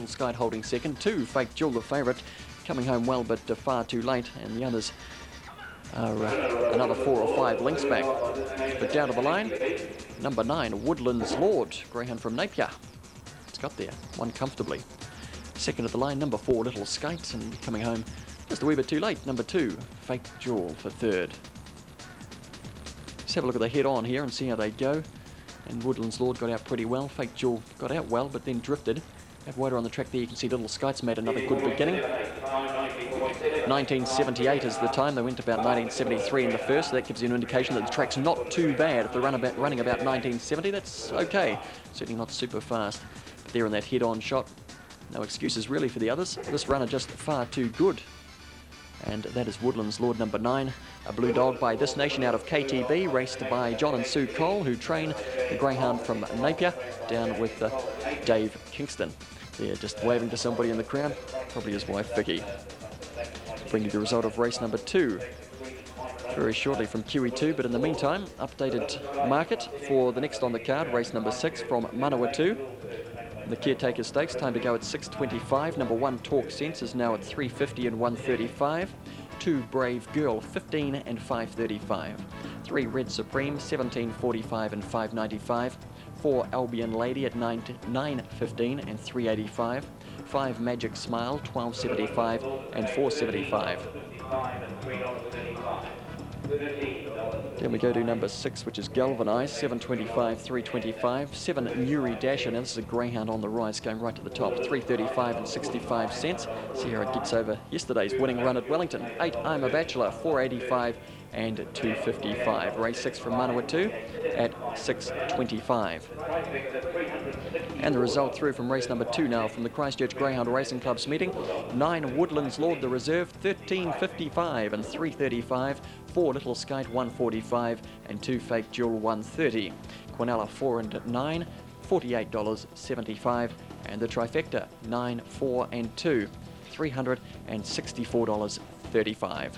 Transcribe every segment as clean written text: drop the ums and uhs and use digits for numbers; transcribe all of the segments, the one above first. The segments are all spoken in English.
Sky holding second. 2, Fake Jewel, the favourite, coming home well but far too late, and the others are another 4 or 5 lengths back. But down to the line, number 9, Woodlands Lord, greyhound from Napier. It's got there, won comfortably. Second at the line, number 4, Little Skate, and coming home just a wee bit too late, number 2, Fake Jewel for third. Let's have a look at the head-on here and see how they go. And Woodlands Lord got out pretty well. Fake Jewel got out well, but then drifted. Out wider on the track there, you can see Little Skites made another good beginning. 1978 is the time. They went about 1973 in the first. So that gives you an indication that the track's not too bad. If they're running about 1970, that's okay. Certainly not super fast. But there in that head-on shot, no excuses really for the others. This runner just far too good. And that is Woodlands Lord, number 9. A blue dog by This Nation out of KTB, raced by John and Sue Cole, who train the greyhound from Napier, down with Dave Kingston. They're just waving to somebody in the crowd, probably his wife Vicky. Bring you the result of race number 2 very shortly from QE2, but in the meantime, updated market for the next on the card, race number 6 from Manawatu. The Caretaker Stakes, time to go at 6.25. Number 1, Talk Sense, is now at 3.50 and 1.35. 2, Brave Girl, 15 and 5.35. 3, Red Supreme, 17.45 and 5.95. 4, Albion Lady at 9.15 and 3.85. 5, Magic Smile, 12.75 and 4.75. Then we go to number 6, which is Galvanised, 7.25, 3.25. 7, Newry Dasher, now this is a greyhound on the rise, going right to the top, 3.35 and 65 cents. See how it gets over yesterday's winning run at Wellington. 8, I'm a Bachelor, 4.85 and 2.55. Race 6 from Manawatu at 6.25. And the result through from race number 2 now from the Christchurch Greyhound Racing Club's meeting. 9, Woodlands Lord, the reserve, 13.55 and 3.35. 4, Little Skate, 1.45 and 2, Fake Jewel, 1.30. Quinella, 4 and 9, $48.75. And the trifecta, 9, 4 and 2, $364.35.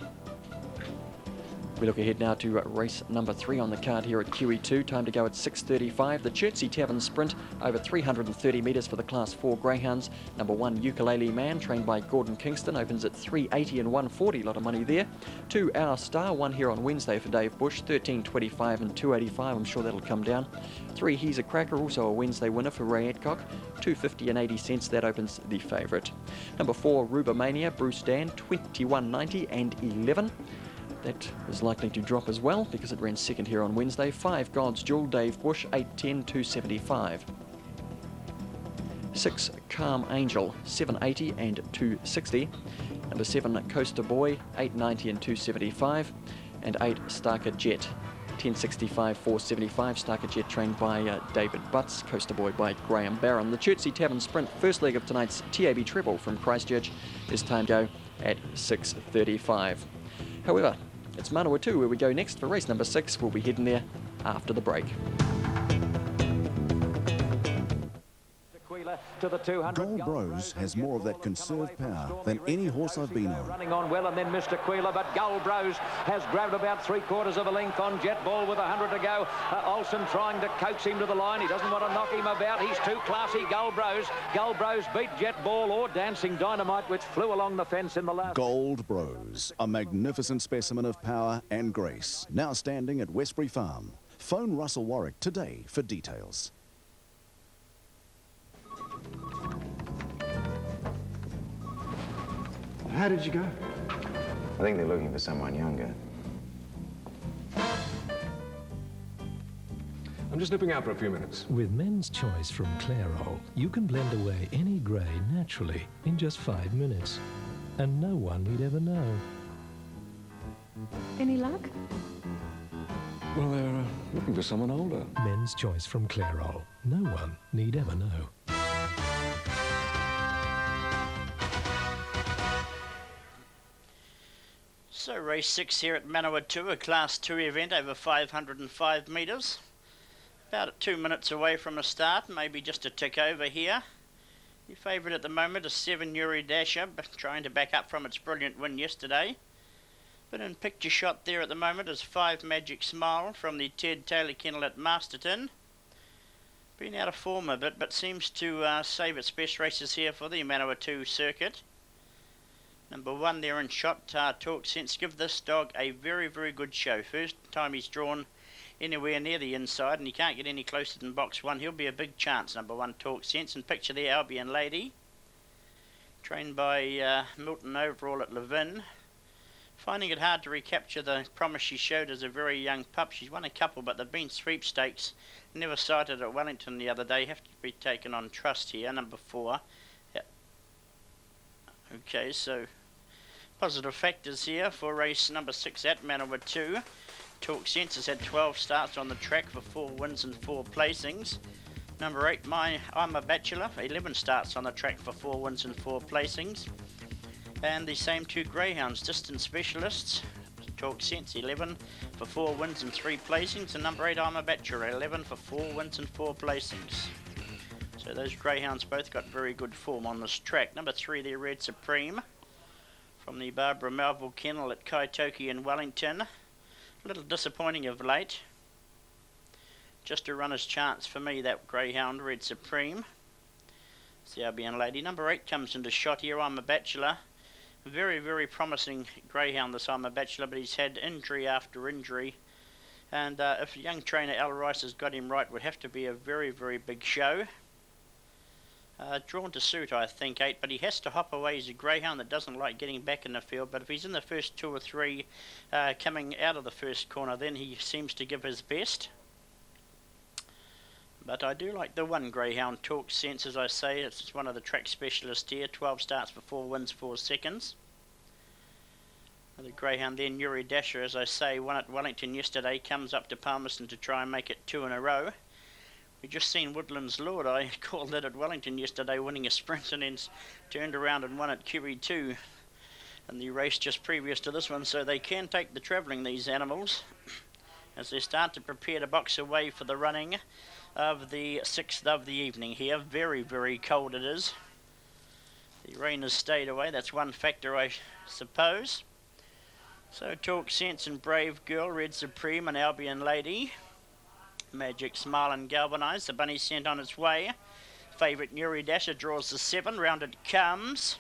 We look ahead now to race number 3 on the card here at QE2. Time to go at 6.35. The Chertsey Tavern Sprint over 330 metres for the Class 4 greyhounds. Number 1, Ukulele Man, trained by Gordon Kingston, opens at 3.80 and 1.40. A lot of money there. 2, Our Star, one here on Wednesday for Dave Bush, 13.25 and 2.85. I'm sure that'll come down. 3, He's a Cracker, also a Wednesday winner for Ray Adcock, 2.50 and 80 cents. That opens the favourite. Number 4, Rubomania, Bruce Dan, 21.90 and 11. That is likely to drop as well because it ran second here on Wednesday. 5, God's Jewel, Dave Bush, 8.10, 2.75. 6, Calm Angel, 7.80 and 2.60. Number 7, Coaster Boy, 8.90 and 2.75. And 8, Starker Jet, 10.65, 4.75. Starker Jet trained by David Butts, Coaster Boy by Graham Barron. The Chertsey Tavern Sprint, first leg of tonight's TAB Treble from Christchurch, is time to go at 6.35. However, it's Manawatu where we go next for race number 6. We'll be heading there after the break. To the 200. Gold Bros has more of that conserved power than any horse I've been on. Running on well, and then Mr. Queeler, but Gold Bros has grabbed about 3/4 of a length on Jet Ball with 100 to go. Olsen trying to coax him to the line. He doesn't want to knock him about. He's too classy, Gold Bros. Gold Bros beat Jet Ball or Dancing Dynamite, which flew along the fence in the last. Gold Bros, a magnificent specimen of power and grace, now standing at Westbury Farm. Phone Russell Warwick today for details. How did you go? I think they're looking for someone younger. I'm just nipping out for a few minutes. With Men's Choice from Clairol, you can blend away any grey naturally in just 5 minutes. And no one need ever know. Any luck? Well, they're looking for someone older. Men's Choice from Clairol. No one need ever know. So race 6 here at Manawatu, a Class 2 event over 505 metres. About 2 minutes away from a start, maybe just a tick over here. Your favourite at the moment is 7, Newry Dasher, trying to back up from its brilliant win yesterday. But in picture shot there at the moment is 5, Magic Smile from the Ted Taylor Kennel at Masterton. Been out of form a bit, but seems to save its best races here for the Manawatu circuit. Number 1 there in shot, Talk Sense. Give this dog a very, very good show. First time he's drawn anywhere near the inside, and he can't get any closer than box 1. He'll be a big chance, number 1 Talk Sense. And picture the Albion Lady, trained by Milton Overall at Levin. Finding it hard to recapture the promise she showed as a very young pup. She's won a couple, but they've been sweepstakes. Never sighted at Wellington the other day. Have to be taken on trust here, number 4. Yep. Okay, so positive factors here for race number 6 at Manawatu. Talk Sense has had 12 starts on the track for 4 wins and 4 placings. Number 8, I'm a Bachelor, 11 starts on the track for 4 wins and 4 placings. And the same 2 greyhounds, Distance Specialists. Talk Sense, 11 for 4 wins and 3 placings. And number 8, I'm a Bachelor, 11 for 4 wins and 4 placings. So those greyhounds both got very good form on this track. Number 3 there, Red Supreme, from the Barbara Melville Kennel at Kaitoki in Wellington. A little disappointing of late. Just a runner's chance for me, that greyhound, Red Supreme. It's the Albion Lady. Number 8 comes into shot here, I'm a Bachelor. Very, very promising greyhound, this I'm a Bachelor, but he's had injury after injury. And if young trainer Al Rice has got him right, would have to be a very, very big show. Drawn to suit, I think, 8, but he has to hop away. He's a greyhound that doesn't like getting back in the field, but if he's in the first 2 or 3 coming out of the first corner, then he seems to give his best. But I do like the 1 greyhound, Talk Sense, as I say. It's one of the track specialists here. 12 starts for 4 wins, 4 seconds. The greyhound then, Yuri Dasher, as I say, won at Wellington yesterday, comes up to Palmerston to try and make it 2 in a row. We just seen Woodlands Lord. I called it at Wellington yesterday, winning a sprint, and then turned around and won at QE2 in the race just previous to this one. So they can take the travelling, these animals, as they start to prepare to box away for the running of the 6th of the evening here. Very, very cold it is. The rain has stayed away. That's one factor, I suppose. So Talk Sense and Brave Girl, Red Supreme and Albion Lady. Magic Smile and Galvanise. The bunny sent on its way. Favourite Nuri Dasher draws the 7. Round it comes.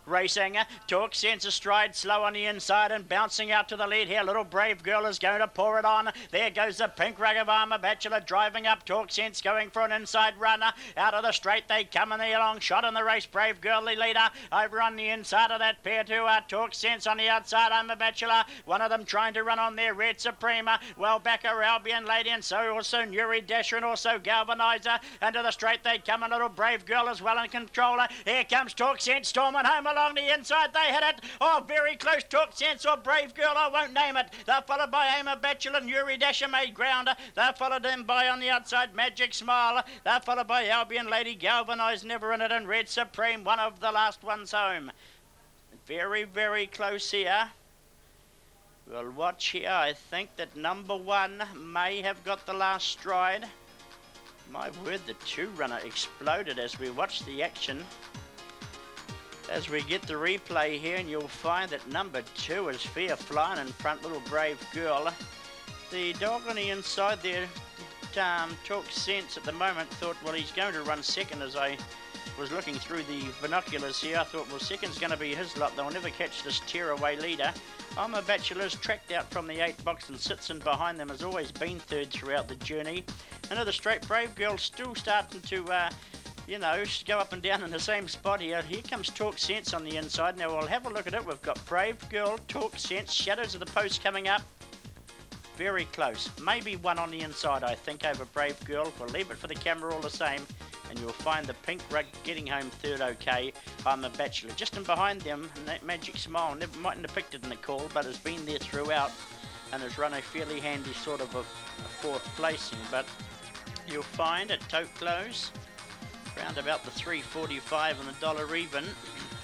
Racing, Talk Sense astride, slow on the inside and bouncing out to the lead here. Little Brave Girl is going to pour it on. There goes the pink rug of I'm a Bachelor driving up. Talk Sense going for an inside runner. Out of the straight they come in the long shot in the race. Brave Girl the leader. Over on the inside of that pair too. Talk Sense on the outside. I'm a Bachelor. One of them trying to run on there. Red Suprema. Well back her Albion Lady, and so also Nuri Dasher and also Galvanizer. Into the straight they come. A Little Brave Girl as well in control. Here comes Talk Sense storming home along the inside. They hit it. Oh, very close. Talk Sense or Brave Girl, I won't name it. They're followed by I'm a Bachelor. Nuri Dasher made ground. They're followed in by on the outside Magic Smile. They're followed by Albion Lady, Galvanized, Never in It, and Red Supreme, one of the last ones home. Very, very close here. We'll watch here. I think that number 1 may have got the last stride. My word, the 2 runner exploded as we watch the action. As we get the replay here, and you'll find that number 2 is fair flying in front, Little Brave Girl. The dog on the inside there, Talk Sense at the moment, thought, well, he's going to run second. As I was looking through the binoculars here, I thought, well, second's going to be his lot. They'll never catch this tearaway leader. I'm a Bachelor's tracked out from the 8 box and sits in behind them, has always been third throughout the journey. Another straight Brave Girl still starting to go up and down in the same spot here. Here comes Talk Sense on the inside. Now we'll have a look at it. We've got Brave Girl, Talk Sense, shadows of the post coming up. Very close. Maybe 1 on the inside, I think, over Brave Girl. We'll leave it for the camera all the same. And you'll find the pink rug getting home third okay. I'm a Bachelor. Just in behind them, that Magic Smile. Mightn't have picked it in the call, but has been there throughout. And has run a fairly handy sort of a 4th placing. But you'll find at Tote Close, around about the $3.45 and $1 even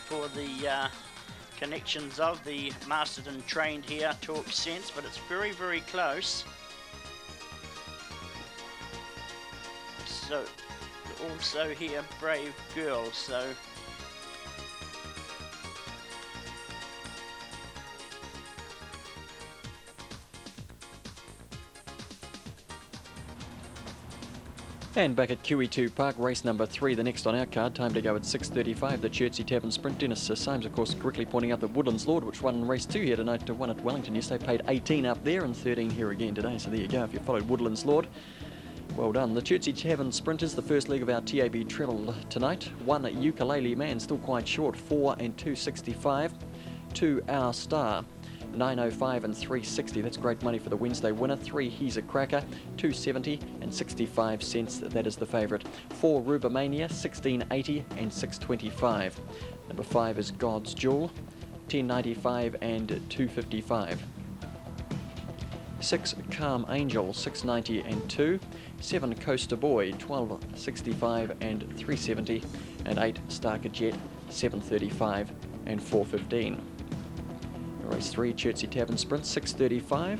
for the connections of the mastered and trained here, Talk Sense, but it's very, very close. So also here, Brave Girl. So And back at QE2 Park, race number 3, the next on our card, time to go at 6:35, the Chertsey Tavern Sprint. Dennis Symes, of course, correctly pointing out that Woodlands Lord, which won race 2 here tonight, won at Wellington yesterday, paid 18 up there and 13 here again today. So there you go, if you followed Woodlands Lord, well done. The Chertsey Tavern Sprint is the first leg of our TAB treble tonight. 1 Ukulele Man, still quite short, 4 and 2.65. 2 Our Star, 9.05 and 3.60. That's great money for the Wednesday winner. 3 He's a Cracker, 2.70 and 65 cents. That is the favourite. 4 Rubomania, 16.80 and 6.25. Number 5 is God's Jewel, 10.95 and 2.55. 6 Calm Angel, 6.90 and 2. 7 Coaster Boy, 12.65 and 3.70. And 8 Starker Jet, 7.35 and 4.15. Race 3, Chertsey Tavern Sprint, 6:35.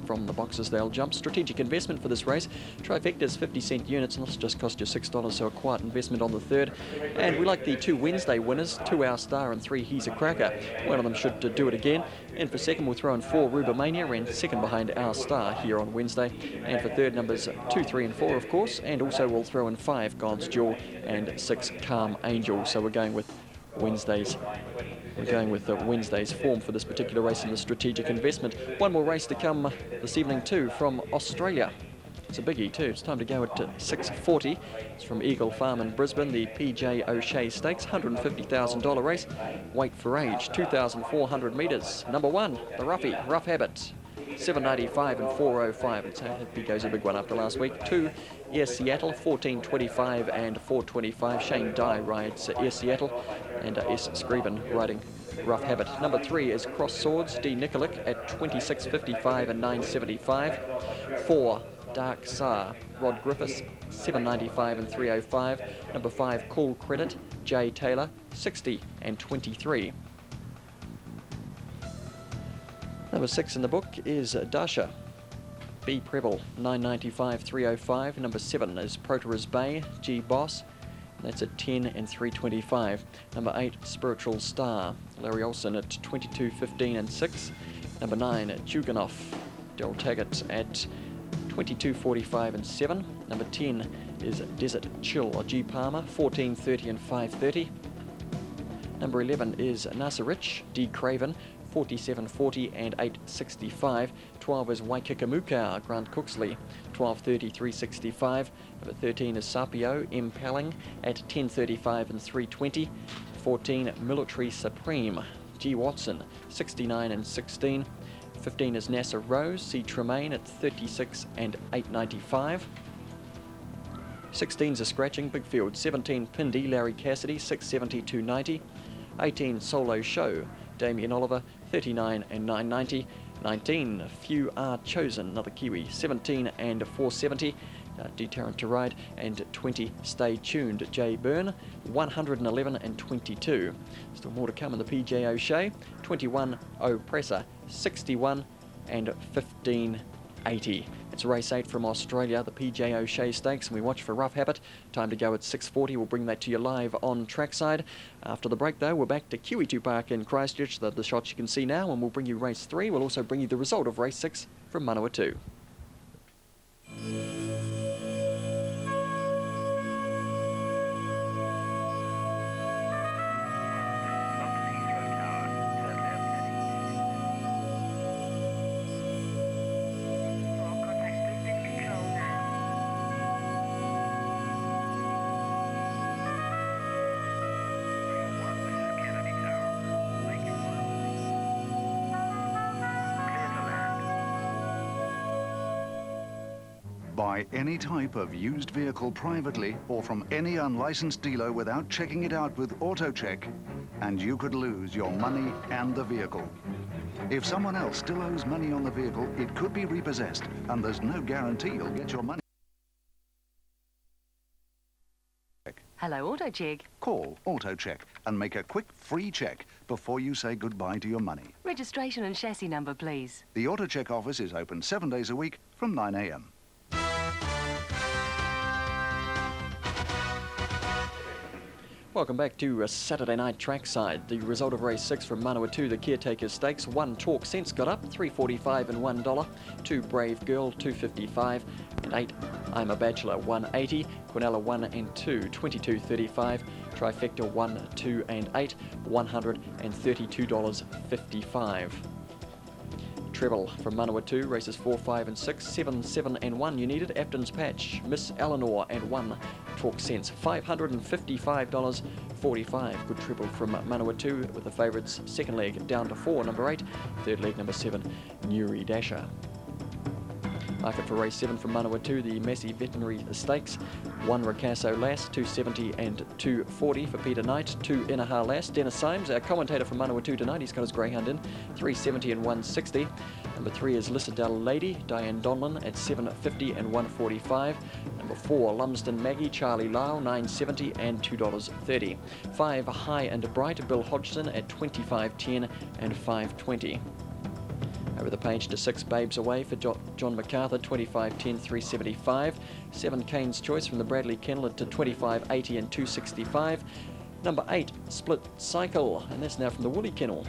From the boxes they'll jump. Strategic investment for this race. Trifecta's 50-cent units, and this just cost you $6, so a quiet investment on the third. And we like the 2 Wednesday winners, 2 Our Star and 3 He's a Cracker. One of them should do it again. And for second, we'll throw in 4 Rubomania, and second behind Our Star here on Wednesday. And for third, numbers 2, 3 and 4, of course. And also we'll throw in 5 God's Jewel and 6 Calm Angel. So we're going with Wednesday's. We're going with Wednesday's form for this particular race in the strategic investment. One more race to come this evening too from Australia. It's a biggie too. It's time to go at 6:40. It's from Eagle Farm in Brisbane, the PJ O'Shea Stakes, $150,000 race. Weight for age, 2,400 metres. Number 1, the Roughie, Rough Habit. 7.95 and 4.05. It's he goes a big one after last week. 2 Air Seattle, 14.25 and 4.25. Shane Dye rides Air Seattle, and S. Scriven riding Rough Habit. Number 3 is Cross Swords, D. Nikolic at 26.55 and 9.75. 4 Dark Sar, Rod Griffiths, 7.95 and 3.05. Number 5 Cool Credit, J. Taylor, 60 and 23. Number 6 in the book is Dasha, B. Preble, 9.95, 3.05. Number 7 is Proteras Bay, G. Boss, that's at 10 and 3.25. Number 8, Spiritual Star, Larry Olsen at 22.15 and 6. Number 9, Juganoff, Del Taggart at 22.45 and 7. Number 10 is Desert Chill, G. Palmer, 14.30 and 5.30. Number 11 is Nasa Rich, D. Craven, 47.40 and 8.65. 12 is Waikikamuka, Grant Cooksley, 12.30, 3.65. Number 13 is Sapio, M. Pelling at 10.35 and 3.20. 14 Military Supreme, G. Watson, 69 and 16. 15 is NASA Rose, C. Tremaine at 36 and 8.95. 16 is a scratching, Big Field. 17 Pindi, Larry Cassidy, 6.70, 2.90. 18 Solo Show, Damien Oliver, 39 and 9.90. 19 Few Are Chosen, another Kiwi, 17 and 4.70. Deterrent to Ride. And 20 Stay Tuned, Jay Byrne, 111 and 22. Still more to come in the PJ O'Shea. 21 Oppressor, 61 and 15.80. It's race 8 from Australia, the PJ O'Shea Stakes, and we watch for Rough Habit. Time to go at 6:40. We'll bring that to you live on trackside. After the break, though, we're back to QE2 Park in Christchurch, the shots you can see now, and we'll bring you race 3. We'll also bring you the result of race 6 from Manawatu. Buy any type of used vehicle privately or from any unlicensed dealer without checking it out with AutoCheck, and you could lose your money and the vehicle. If someone else still owes money on the vehicle, it could be repossessed, and there's no guarantee you'll get your money. Hello, AutoCheck. Call AutoCheck and make a quick free check before you say goodbye to your money. Registration and chassis number, please. The AutoCheck office is open 7 days a week from 9 a.m. Welcome back to Saturday night trackside. The result of race 6 from Manawatu, the Caretaker Stakes. 1 Talk Sense got up, $3.45 and $1. 2 Brave Girl, $2.55. And 8 I'm a Bachelor, $1.80. Quinella 1 and 2, $22.35. Trifecta 1, 2 and 8, $132.55. Treble from Manawatu, races 4, 5 and 6, 7, 7 and 1 you needed. Afton's Patch, Miss Eleanor and 1 Talk Sense, $555.45. Good treble from Manawatu with the favourites. Second leg down to 4, number 8. Third leg, number 7, Nuri Dasher. Market for race 7 from Manawatu, the Massey Veterinary Stakes. 1 Ricasso Lass, $2.70 and $2.40 for Peter Knight. 2 Inaha Lass. Dennis Symes, our commentator from Manawatu tonight, he's got his greyhound in, $3.70 and $1.60. Number 3 is Lissadell Lady, Diane Donlan at $7.50 and $1.45. Number 4, Lumsden Maggie, Charlie Lau, $9.70 and $2.30. 5 High and Bright, Bill Hodgson at $25.10 and $5.20. Over the page to 6 Babes Away for John MacArthur, $25.10, $3.75. 7 Kane's Choice from the Bradley Kennel at $25.80 and $2.65. Number 8 Split Cycle, and that's now from the Woolly Kennel.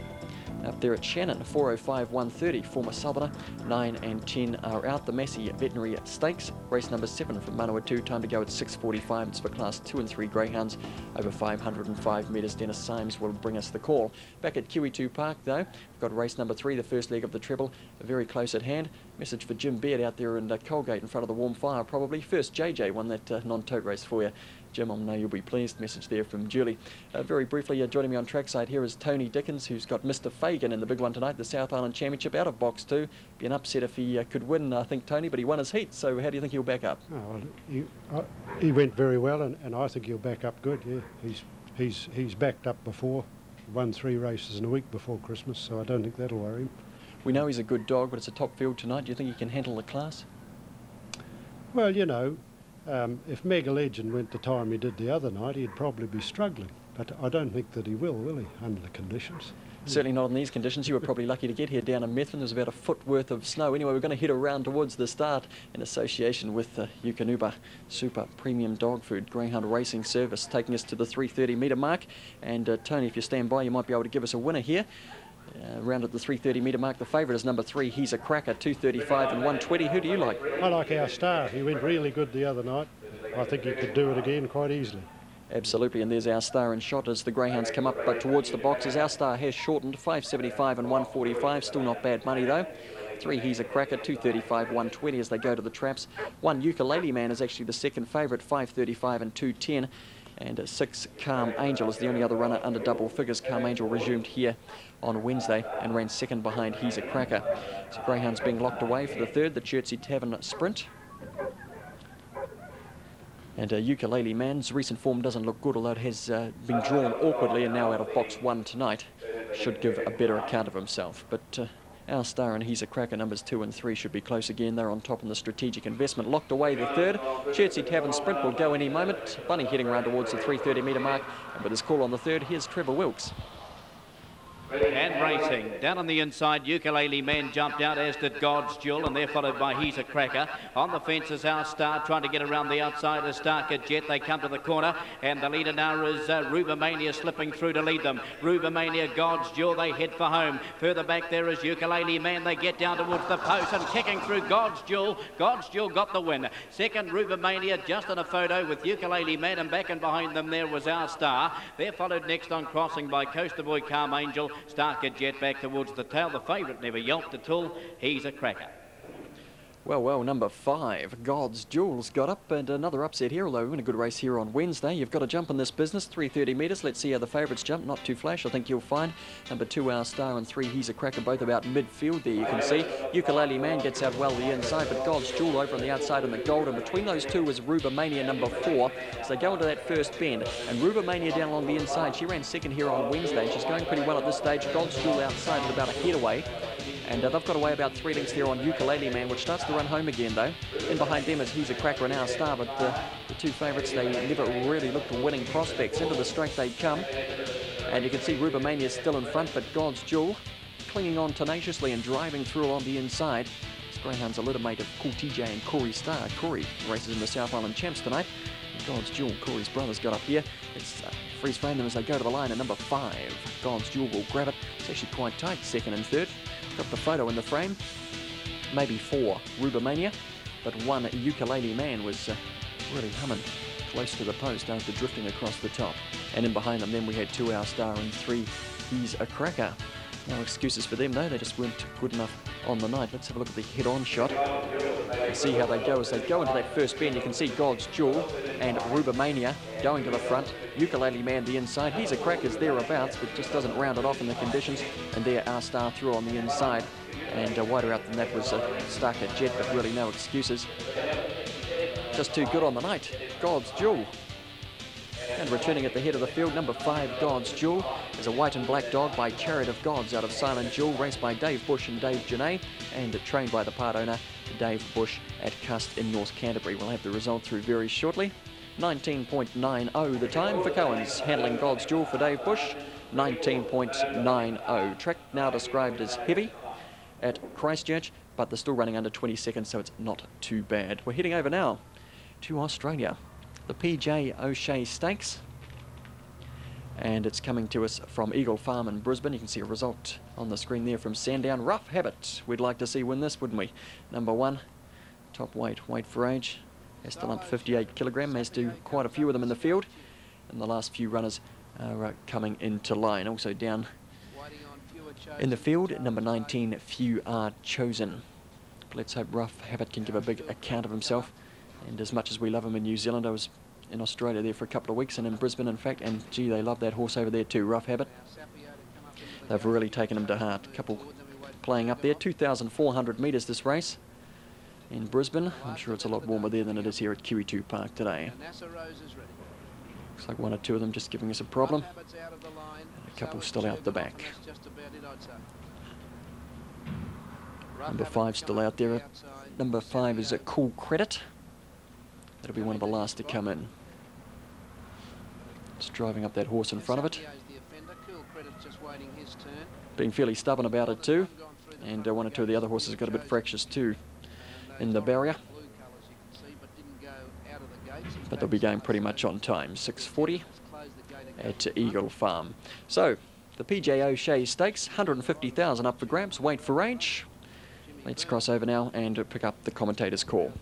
Up there at Shannon, 405, 130, former Southerner. 9 and 10 are out. The Massey Veterinary Stakes, race number 7 from Manawatu, time to go at 6:45. It's for class 2 and 3 greyhounds over 505 metres. Dennis Symes will bring us the call. Back at QE2 Park though, we've got race number 3, the first leg of the treble, very close at hand. Message for Jim Beard out there in Colgate in front of the warm fire probably. First JJ won that non-tote race for you. Jim, I know you'll be pleased. Message there from Julie. Very briefly, joining me on trackside here is Tony Dickens, who's got Mr. Fagan in the big one tonight, the South Island Championship, out of box 2. Be an upset if he could win, I think, Tony, but he won his heat, so how do you think he'll back up? Oh, well, he went very well, and I think he'll back up good, yeah. He's backed up before, won 3 races in a week before Christmas, so I don't think that'll worry him. We know he's a good dog, but it's a top field tonight. Do you think he can handle the class? Well, you know, if Mega Legend went the time he did the other night, he'd probably be struggling. But I don't think that he will he, under the conditions? Certainly not in these conditions. You were probably lucky to get here down in Methven. There's about a foot worth of snow. Anyway, we're going to head around towards the start in association with Eukanuba Super Premium Dog Food Greyhound Racing Service, taking us to the 330 metre mark. And Tony, if you stand by, you might be able to give us a winner here. Around at the 330 metre mark, the favourite is number 3, He's a Cracker, $2.35 and $1.20. Who do you like? I like Our Star. He went really good the other night. I think he could do it again quite easily. Absolutely, and there's Our Star in shot as the greyhounds come up towards the boxes. Our Star has shortened, $5.75 and $1.45. Still not bad money though. 3 He's a Cracker, $2.35, $1.20 as they go to the traps. 1 Ukulele Man is actually the second favourite, $5.35 and $2.10. And 6 Calm Angel is the only other runner under double figures. Calm Angel resumed here on Wednesday and ran second behind He's a Cracker. So greyhounds being locked away for the third, the Chertsey Tavern Sprint. And Ukulele Man's recent form doesn't look good, although it has been drawn awkwardly and now out of box 1 tonight. Should give a better account of himself. But Our Star and He's a Cracker numbers 2 and 3 should be close again. They're on top in the strategic investment. Locked away the third. Chertsey Tavern Sprint will go any moment. Bunny heading around towards the 330 metre mark. And with his call on the third, here's Trevor Wilkes. And racing. Down on the inside, Ukulele Man jumped out, as did God's Jewel, and they're followed by He's a Cracker. On the fence is Our Star, trying to get around the outside of Starker Jet. They come to the corner, and the leader now is Rubomania slipping through to lead them. Rubomania, God's Jewel, they head for home. Further back there is Ukulele Man. They get down towards the post and kicking through God's Jewel. God's Jewel got the win. Second, Rubomania just in a photo with Ukulele Man, and back and behind them there was Our Star. They're followed next on crossing by Coaster Boy, Calm Angel. Starker Jet back towards the tail. The favourite never yelped at all. He's a Cracker. Well, number 5, God's Jewels got up, and another upset here, although in a good race here on Wednesday. You've got to jump in this business, 330 metres. Let's see how the favourites jump. Not too flash, I think you'll find. Number 2, Our Star, and 3, He's a Cracker, both about midfield there, you can see. Ukulele Man gets out well the inside, but God's Jewel over on the outside in the gold, and between those two is Rubomania, number 4. So they go into that first bend, and Rubomania down along the inside. She ran second here on Wednesday, and she's going pretty well at this stage. God's Jewel outside at about a head away. And they've got away about 3 lengths there on Ukulele Man, which starts to run home again, though. In behind them is He's a Cracker and Our Star, but the two favourites, they never really looked winning prospects. Into the straight they come. And you can see Rubomania still in front, but God's Jewel clinging on tenaciously and driving through along the inside. This greyhound's a little mate of Cool TJ and Corey Star. Corey races in the South Island Champs tonight. God's Jewel, Corey's brother's got up here. It's freeze frame them as they go to the line at number 5. God's Jewel will grab it. It's actually quite tight, second and third. Got the photo in the frame. Maybe 4 Rubomania, but 1 Ukulele Man was really humming close to the post after drifting across the top. And in behind them then we had 2 Our Star and 3 He's a Cracker. No excuses for them though, they just weren't good enough on the night. Let's have a look at the head-on shot and see how they go. As they go into that first bend, you can see God's Jewel and Rubomania going to the front. Ukulele Man the inside. He's a Cracker's thereabouts, but just doesn't round it off in the conditions. And there Our Star through on the inside. And wider out than that was Starker Jet, but really no excuses. Just too good on the night. God's Jewel. And returning at the head of the field, number 5, God's Jewel, is a white and black dog by Chariot of Gods out of Silent Jewel, raced by Dave Bush and Dave Janae, and trained by the part owner, Dave Bush, at Cust in North Canterbury. We'll have the result through very shortly. 19.90 the time for Cohen's, handling God's Jewel for Dave Bush. 19.90. Track now described as heavy at Christchurch, but they're still running under 20 seconds, so it's not too bad. We're heading over now to Australia. The PJ O'Shea Stakes, and it's coming to us from Eagle Farm in Brisbane. You can see a result on the screen there from Sandown. Rough Habit, we'd like to see win this, wouldn't we? Number 1, top weight for age, has to lump 58 kilogram, as do quite a few of them in the field, and the last few runners are coming into line. Also down in the field, number 19, Few Are Chosen. But let's hope Rough Habit can give a big account of himself. And as much as we love him in New Zealand, I was in Australia there for a couple of weeks, and in Brisbane, in fact, and gee, they love that horse over there too, Rough Habit. They've really taken him to heart. A couple playing up there, 2,400 metres this race in Brisbane. I'm sure it's a lot warmer there than it is here at QE2 Park today. Looks like 1 or 2 of them just giving us a problem, and a couple still out the back. Number 5 still out there. Number 5 is a Cool Credit. That'll be one of the last to come in. Just driving up that horse in front of it. Being fairly stubborn about it too. And 1 or 2 of the other horses got a bit fractious too in the barrier. But they'll be going pretty much on time. 6:40 at Eagle Farm. So, the PJ O'Shea Stakes, 150,000 up for grabs, weight for age. Let's cross over now and pick up the commentator's call.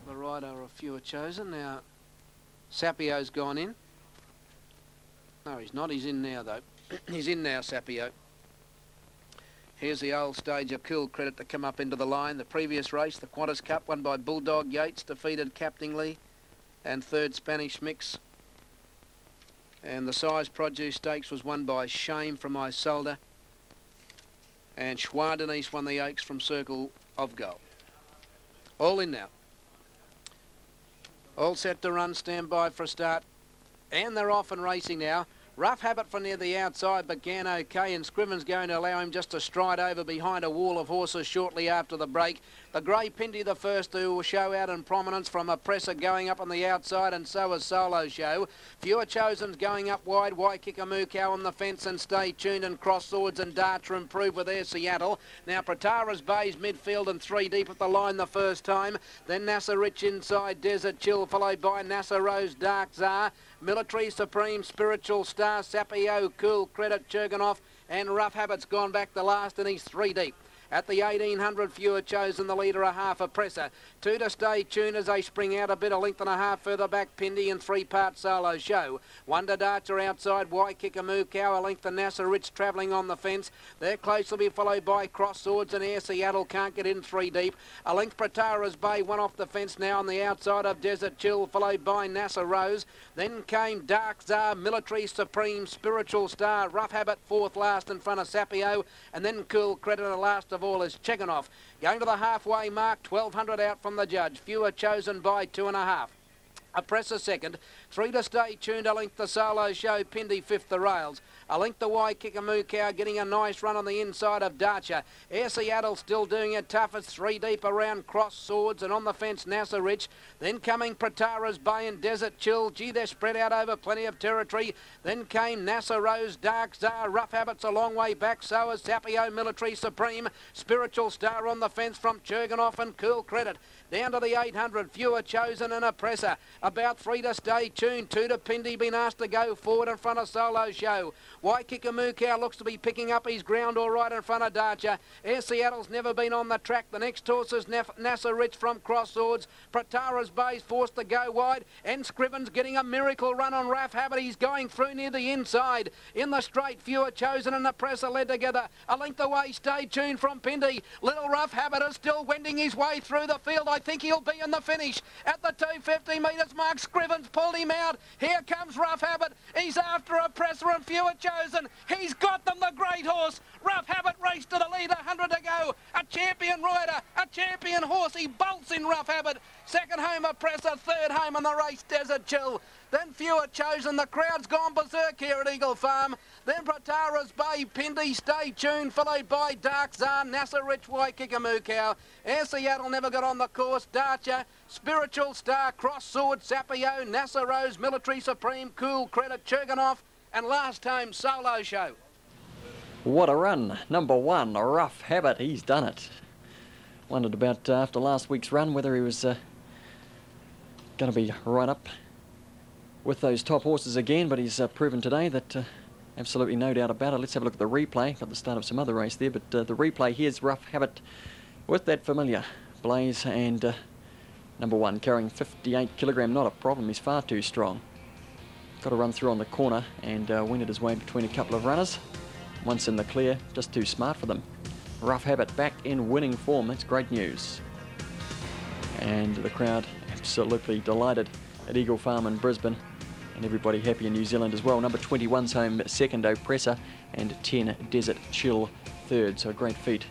The rider a Few Are Chosen. Now, Sapio's gone in. No, he's not. He's in now, though. He's in now, Sapio. Here's the old stage of Cool Credit to come up into the line. The previous race, the Qantas Cup, won by Bulldog Yates, defeated Captingly, and 3rd Spanish Mix. And the Size Produce Stakes was won by Shame from Isolde. And Schwa Denise won the Oaks from Circle of Gold. All in now. All set to run, stand by for a start. And they're off and racing now. Rough Habit from near the outside began okay, and Scriven's going to allow him just to stride over behind a wall of horses shortly after the break. The Grey Pindy the first to show out in prominence from Oppressor going up on the outside, and so is Solo Show. Few Are Chosen's going up wide. Waikikamuko on the fence, and Stay Tuned and Cross Swords and Darts improve with their Seattle. Now Pratara's Bay's midfield and 3 deep at the line the first time. Then NASA Rich inside, Desert Chill, followed by NASA Rose, Dark Czar, Military Supreme, Spiritual Star, Sapio, Cool Credit, Cherganoff, and Rough Habit's gone back the last, and he's 3 deep. At the 1,800, Few Are Chosen, the leader a half Oppressor. 2 to Stay Tuned as they spring out a bit, a length and a half further back, Pindy and 3-part Solo Show. 1 to Darcher outside, Waikikamuko, a length to NASA Rich travelling on the fence. They're close, will be followed by Cross Swords and Air Seattle, can't get in 3 deep. A length Pratara's Bay, 1 off the fence now on the outside of Desert Chill, followed by NASA Rose. Then came Dark Czar, Military Supreme, Spiritual Star, Rough Habit 4th last in front of Sapio, and then Cool Credit, the last of all is Cheganov. Going to the halfway mark, 1,200 out from the judge. Few Are Chosen by 2.5. Oppressor second. 3 to Stay Tuned, a length the Solo Show, Pindy 5th the rails. A length the Waikikamuko getting a nice run on the inside of Darcher. Air Seattle still doing it tough. It's 3 deep around Cross Swords, and on the fence NASA Rich. Then coming Pratara's Bay and Desert Chill. Gee, they're spread out over plenty of territory. Then came NASA Rose, Dark Czar, Rough Habit's a long way back. So is Sapio, Military Supreme. Spiritual Star on the fence from Cherganoff and Cool Credit. Down to the 800, Few Are Chosen and Oppressor. About 3 to Stay Tuned, 2 to Pindy, been asked to go forward in front of Solo Show. Waikika looks to be picking up his ground all right in front of Darcher. Air Seattle's never been on the track. The next horse is NASA Rich from Cross Swords. Pratara's Bay's forced to go wide, and Scriven's getting a miracle run on Rough Habit. He's going through near the inside. In the straight, Fewer Chosen and the Press are led together. A length away, Stay Tuned from Pindy. Little Rough Habit is still wending his way through the field. I think he'll be in the finish. At the 250 metres mark, Scriven's pulled him out. Here comes Rough Habit. He's after a Presser and Fewer Chosen. He's got them, the great horse. Rough Habit raced to the lead, 100 to go. A champion rider, a champion horse. He bolts in, Rough Habit. Second home, a Presser. Third home in the race, Desert Chill. Then Fewer Chosen. The crowd's gone berserk here at Eagle Farm. Then Pratara's Bay, Pindy, Stay Tuned, followed by Dark Zahn, NASA Rich, Waikika Mukau. Air Seattle never got on the course. Darcher, Spiritual Star, Cross Sword, Sapio, NASA Rose, Military Supreme, Cool Credit, Churganov, and last home, Solo Show. What a run. Number 1, a Rough Habit. He's done it. Wondered about after last week's run whether he was going to be right up with those top horses again, but he's proven today that absolutely no doubt about it. Let's have a look at the replay. Got the start of some other race there, but the replay here's Rough Habit with that familiar Blaze, and number 1 carrying 58 kilogram. Not a problem. He's far too strong. Got to run through on the corner and wended his way between a couple of runners. Once in the clear, just too smart for them. Rough Habit back in winning form. That's great news. And the crowd absolutely delighted at Eagle Farm in Brisbane, and everybody happy in New Zealand as well. Number 21's home second, Oppressor, and 10 Desert Chill third. So a great feat.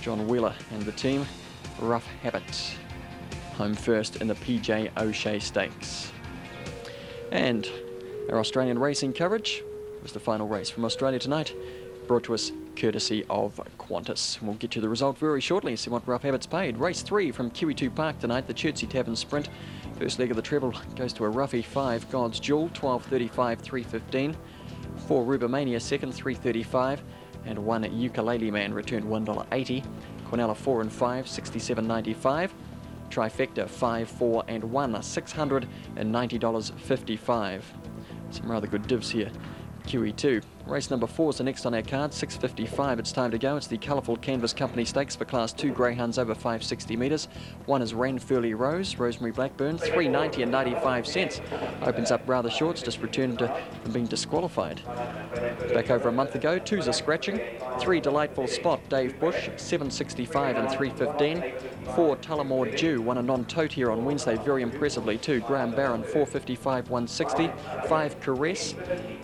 John Wheeler and the team. Rough Habit home first in the PJ O'Shea Stakes. And our Australian racing coverage was the final race from Australia tonight, brought to us courtesy of Qantas. We'll get you the result very shortly and see what Rough Habit's paid. Race 3 from Kiwi2 Park tonight, the Chertsey Tavern Sprint. First leg of the treble goes to a roughie. 5 God's Jewel, 12.35, 3.15. 4 Rubomania second, 3.35. And 1 Ukulele Man returned $1.80. Quinella 4 and 5, 67.95. Trifecta 5, 4 and 1, $690.55. Some rather good divs here. QE2. Race number 4 is the next on our card, 6.55. It's time to go. It's the Colourful Canvas Company Stakes for Class 2 greyhounds over 560 metres. 1 is Ranfurly Rose, Rosemary Blackburn, $3.90 and 95 cents. Opens up rather short, just returned from being disqualified back over a month ago. 2's a scratching. 3 Delightful Spot, Dave Bush, $7.65 and 3.15. 4 Tullamore Dew, won a non-tote here on Wednesday very impressively too. Graham Barron, $4.55, 160. 5 Caress,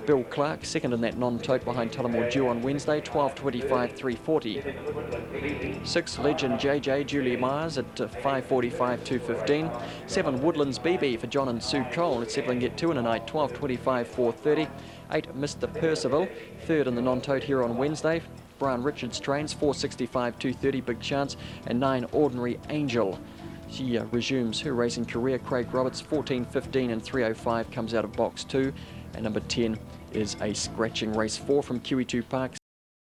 Bill Clark, second in that non-tote behind Tullamore Dew on Wednesday, 12.25, 3.40. 6 Legend JJ, Julie Myers at 5.45, 2.15. 7 Woodlands BB for John and Sue Cole. Let's see if they can get 2 in a night, 12.25, 4.30. 8 Mr. Percival, third in the non-tote here on Wednesday. Brian Richards trains, 4.65, 2.30, big chance. And 9 Ordinary Angel. She resumes her racing career. Craig Roberts, 14.15 and 3.05, comes out of box 2. And number 10 is a scratching. Race 4 from QE2 Park,